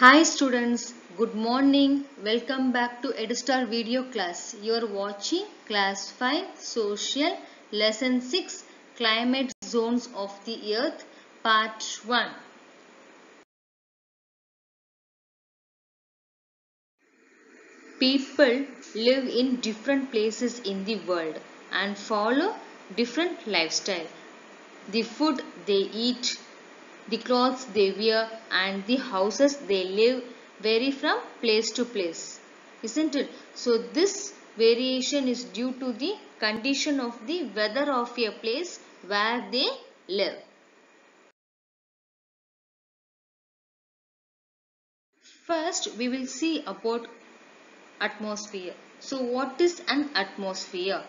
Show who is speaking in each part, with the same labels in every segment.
Speaker 1: Hi students, good morning. Welcome back to EduStar video class. You are watching class 5 social lesson 6 climate zones of the earth part 1. People live in different places in the world and follow different lifestyle. The food they eat, the clothes they wear and the houses they live vary from place to place, isn't it? So this variation is due to the condition of the weather of a place where they live. First we will see about atmosphere. So what is an atmosphere?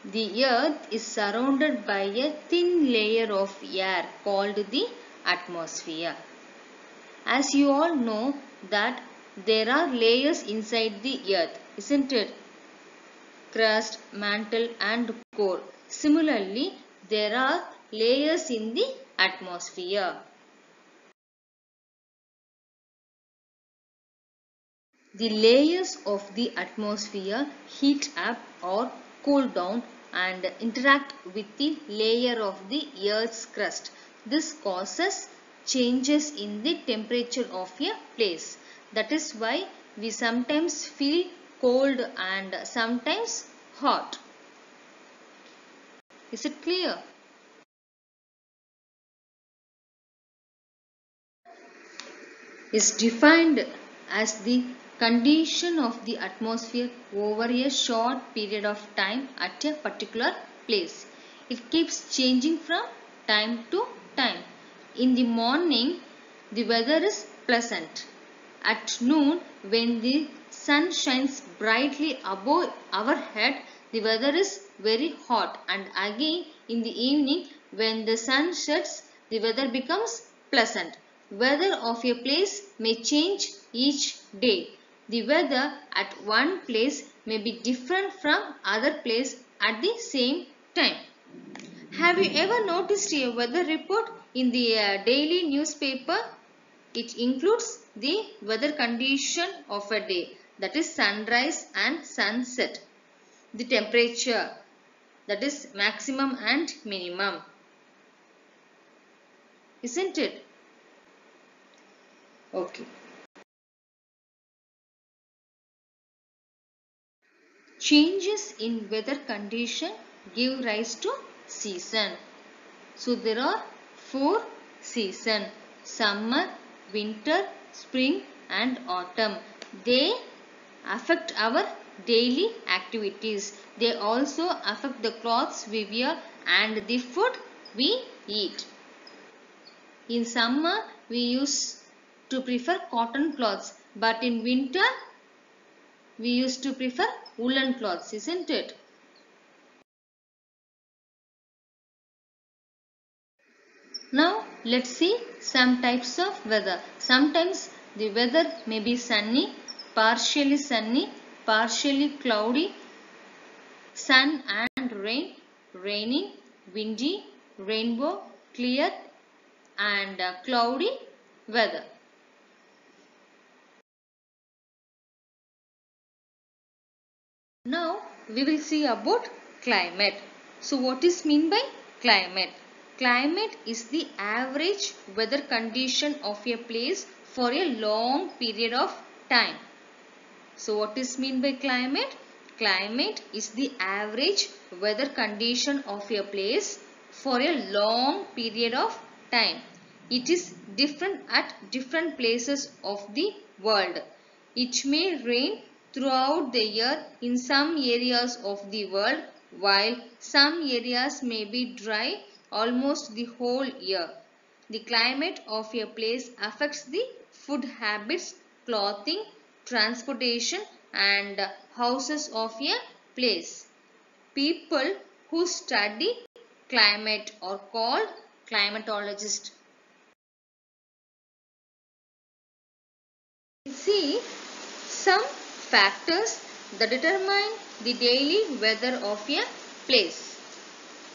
Speaker 1: The earth is surrounded by a thin layer of air called the atmosphere. As you all know that there are layers inside the earth, isn't it? Crust, mantle and core. Similarly, there are layers in the atmosphere. The layers of the atmosphere heat up or cool down and interact with the layer of the earth's crust. This causes changes in the temperature of a place. That is why we sometimes feel cold and sometimes hot. Is it clear? Is defined as the condition of the atmosphere over a short period of time at a particular place. It keeps changing from time to time. In the morning, the weather is pleasant. At noon, when the sun shines brightly above our head, the weather is very hot. And again, in the evening, when the sun sets, the weather becomes pleasant. Weather of a place may change each day. The weather at one place may be different from other place at the same time. Have you ever noticed a weather report in the daily newspaper? It includes the weather condition of a day, that is sunrise and sunset. The temperature, that is maximum and minimum. Isn't it? Okay. Changes in weather condition give rise to season. So there are 4 seasons: summer, winter, spring and autumn. They affect our daily activities. They also affect the clothes we wear and the food we eat. In summer we used to prefer cotton clothes, but in winter we used to prefer woolen clothes, isn't it? Now let's see some types of weather. Sometimes the weather may be sunny, partially cloudy, sun and rain, raining, windy, rainbow, clear and cloudy weather. Now we will see about climate. So what is mean by climate? Climate is the average weather condition of a place for a long period of time. So what is mean by climate? Climate is the average weather condition of a place for a long period of time. It is different at different places of the world. It may rain throughout the year in some areas of the world, while some areas may be dry almost the whole year. The climate of a place affects the food habits, clothing, transportation and houses of a place. People who study climate are called climatologists. See some factors that determine the daily weather of a place.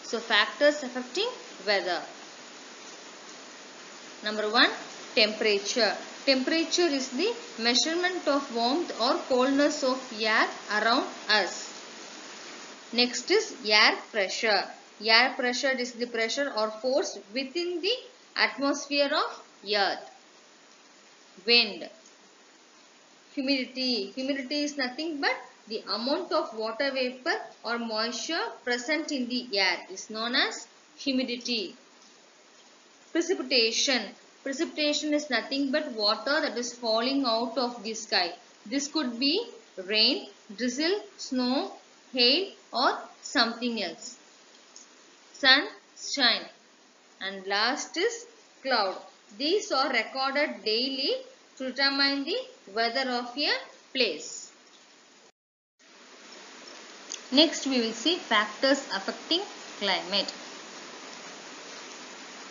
Speaker 1: So factors affecting weather. Number 1, temperature. Temperature is the measurement of warmth or coldness of air around us. Next is air pressure. Air pressure is the pressure or force within the atmosphere of earth. Wind. Humidity. Humidity is nothing but the amount of water vapor or moisture present in the air is known as humidity. Precipitation. Precipitation is nothing but water that is falling out of the sky. This could be rain, drizzle, snow, hail or something else. Sunshine. And last is cloud. These are recorded daily to determine the weather of a place. Next we will see factors affecting climate.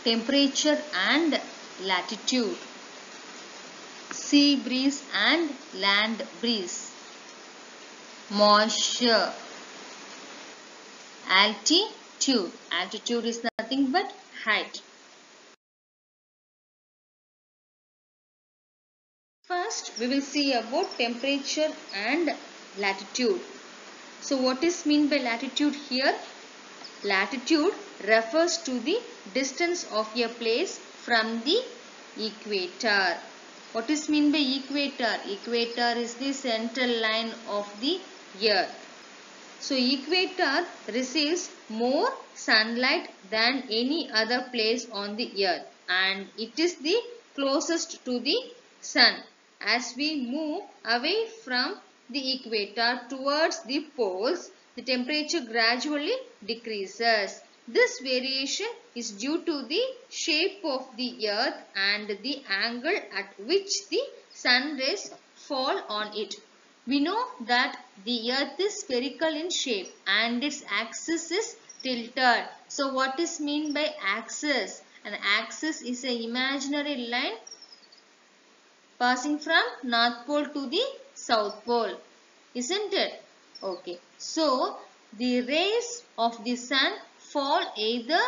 Speaker 1: Temperature and latitude, sea breeze and land breeze, moisture, altitude. Altitude is nothing but height. First, we will see about temperature and latitude. So, what is meant by latitude here? Latitude refers to the distance of a place from the equator. What is meant by equator? Equator is the central line of the earth. So, equator receives more sunlight than any other place on the earth, and it is the closest to the sun. As we move away from the equator towards the poles, the temperature gradually decreases. This variation is due to the shape of the earth and the angle at which the sun rays fall on it. We know that the earth is spherical in shape and its axis is tilted. So what is meant by axis? An axis is an imaginary line passing from North Pole to the South Pole. Isn't it? Okay. So the rays of the sun fall either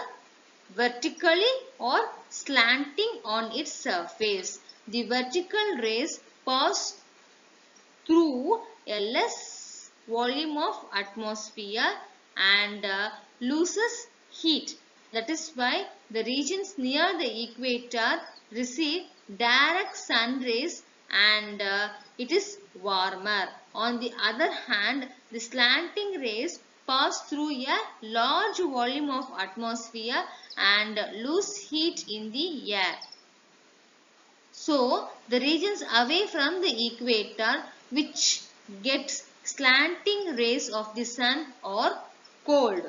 Speaker 1: vertically or slanting on its surface. The vertical rays pass through a less volume of atmosphere and loses heat. That is why the regions near the equator receive direct sun rays and it is warmer. On the other hand, the slanting rays pass through a large volume of atmosphere and lose heat in the air. So, the regions away from the equator which gets slanting rays of the sun are cold.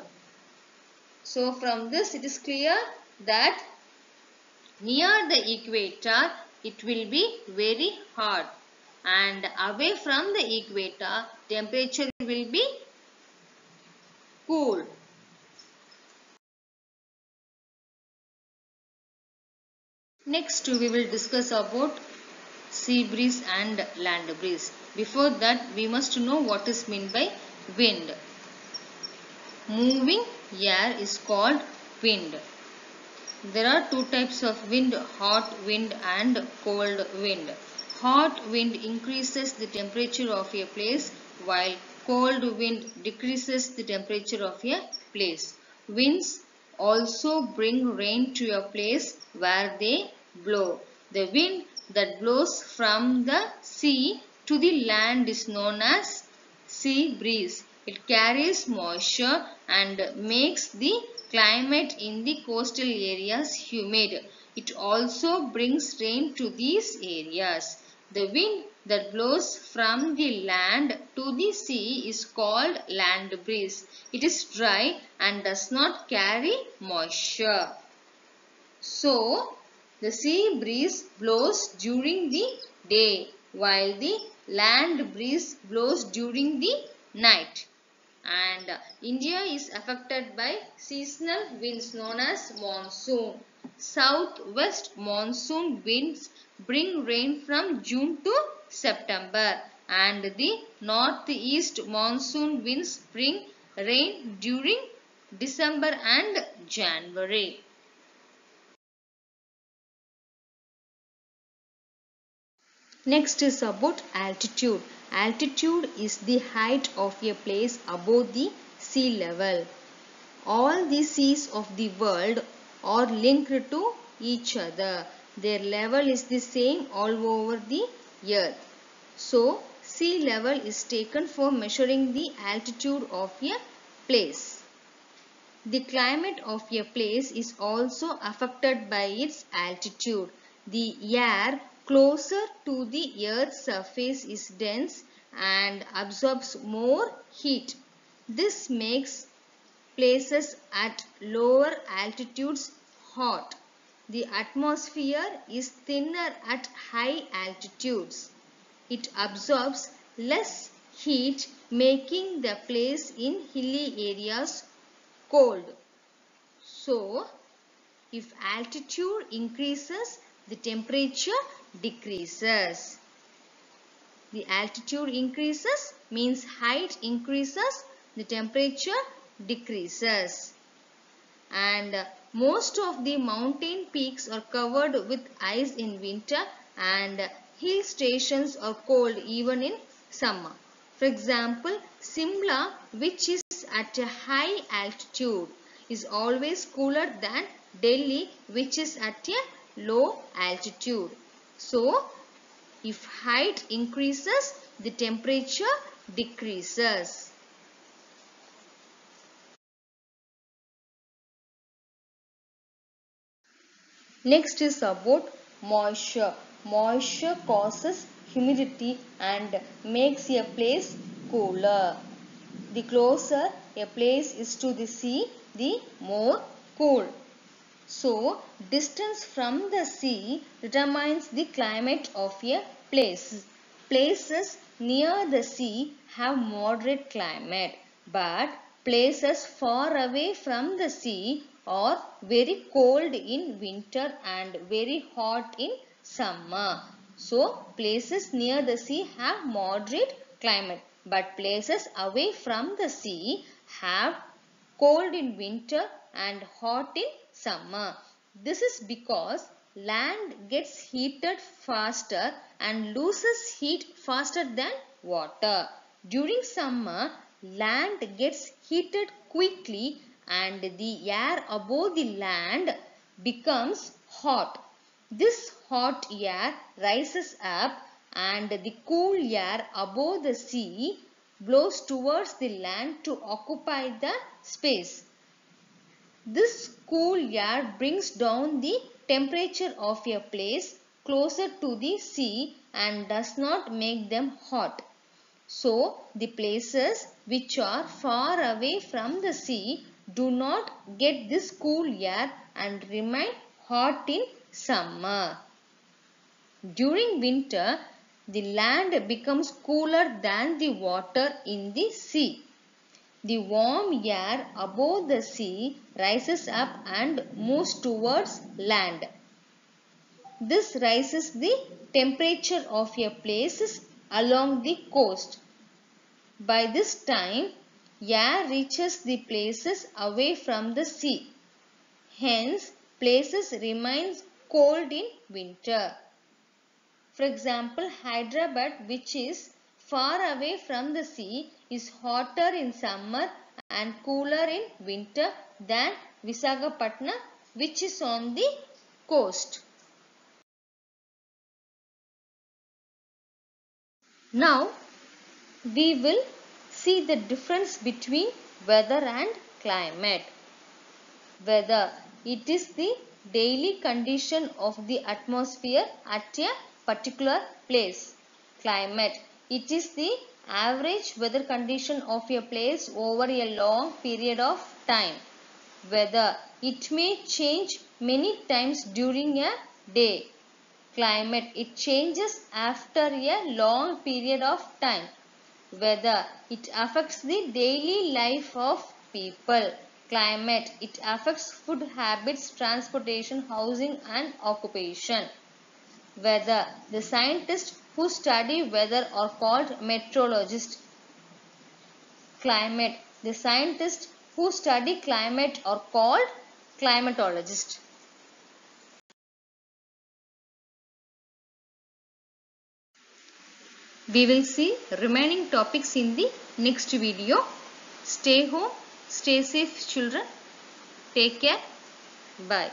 Speaker 1: So, from this it is clear that near the equator it will be very hot, and away from the equator temperature will be cool. Next we will discuss about sea breeze and land breeze. Before that we must know what is meant by wind. Moving air is called wind. There are two types of wind, hot wind and cold wind. Hot wind increases the temperature of a place while cold wind decreases the temperature of a place. Winds also bring rain to a place where they blow. The wind that blows from the sea to the land is known as sea breeze. It carries moisture and makes the climate in the coastal areas humid. It also brings rain to these areas. The wind that blows from the land to the sea is called land breeze. It is dry and does not carry moisture. So, the sea breeze blows during the day while the land breeze blows during the night. And India is affected by seasonal winds known as monsoon. Southwest monsoon winds bring rain from June to September, and the northeast monsoon winds bring rain during December and January. Next is about altitude. Altitude is the height of a place above the sea level. All the seas of the world are linked to each other. Their level is the same all over the earth. So, sea level is taken for measuring the altitude of a place. The climate of a place is also affected by its altitude. The air closer to the earth's surface is dense and absorbs more heat. This makes places at lower altitudes hot. The atmosphere is thinner at high altitudes. It absorbs less heat, making the place in hilly areas cold. So, if altitude increases, the temperature decreases. The altitude increases means height increases, the temperature decreases. And most of the mountain peaks are covered with ice in winter, and hill stations are cold even in summer. For example, Simla, which is at a high altitude, is always cooler than Delhi, which is at a low altitude. So, if height increases, the temperature decreases. Next is about moisture. Moisture causes humidity and makes a place cooler. The closer a place is to the sea, the more cool. So, distance from the sea determines the climate of a place. Places near the sea have moderate climate, but places far away from the sea are very cold in winter and very hot in summer. So, places near the sea have moderate climate, but places away from the sea have cold in winter and hot in summer. This is because land gets heated faster and loses heat faster than water. During summer, land gets heated quickly and the air above the land becomes hot. This hot air rises up and the cool air above the sea blows towards the land to occupy the space. This cool air brings down the temperature of a place closer to the sea and does not make them hot. So, the places which are far away from the sea do not get this cool air and remain hot in summer. During winter, the land becomes cooler than the water in the sea. The warm air above the sea rises up and moves towards land. This raises the temperature of a place along the coast. By this time, air reaches the places away from the sea. Hence, places remain cold in winter. For example, Hyderabad, which is far away from the sea, is hotter in summer and cooler in winter than Visakhapatnam, which is on the coast. Now, we will see the difference between weather and climate. Weather, it is the daily condition of the atmosphere at a particular place. Climate, it is the average weather condition of a place over a long period of time. Weather, it may change many times during a day. Climate, it changes after a long period of time. Weather, it affects the daily life of people. Climate, it affects food habits, transportation, housing and occupation. Weather, the scientists who study weather are called meteorologists. Climate, the scientists who study climate are called climatologists. 。 . 。 。 . 。 . 。 . 。 . . . 。 . 。 . . 。 . . 。 . . 。 . . 。 . 。 . 。 . 。 . 。 。 . 。 。 . 。 。 . 。 。 . 。 . 。 . . 。 . 。 . We will see remaining topics in the next video. Stay home, stay safe children. Take care. Bye.